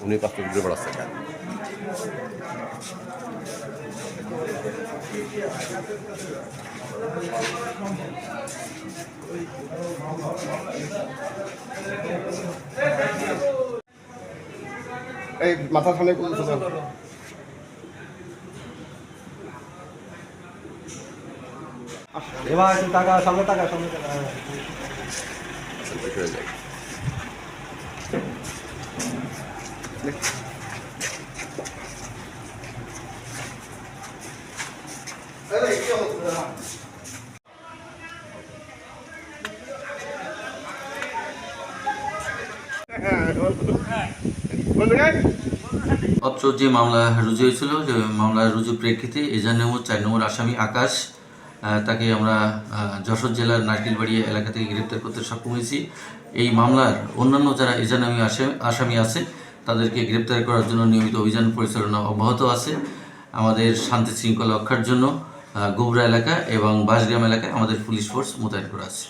উনি 5 মিনিট ঘুরে বেড়াচ্ছে। এই মাথা সামনে এবার টাকা সামনে টাকা সামনে টাকা অত্র যে মামলা রুজু হয়েছিল, যে মামলা রুজু প্রেক্ষিতে এজাহার 4 নম্বর আসামি আকাশ, তাকে আমরা যশোর জেলার নারকেলবাড়ি এলাকা থেকে গ্রেপ্তার করতে সক্ষম হয়েছি। এই মামলার অন্যান্য যারা এজাহারী আসামি আছে তাদেরকে গ্রেপ্তার করার জন্য নিয়মিত অভিযান পরিচালনা অব্যাহত আছে। আমাদের শান্তি শৃঙ্খলা রক্ষার জন্য গোবরা এলাকা এবং বাঁশগ্রাম এলাকায় আমাদের পুলিশ ফোর্স মোতায়েন করা আছে।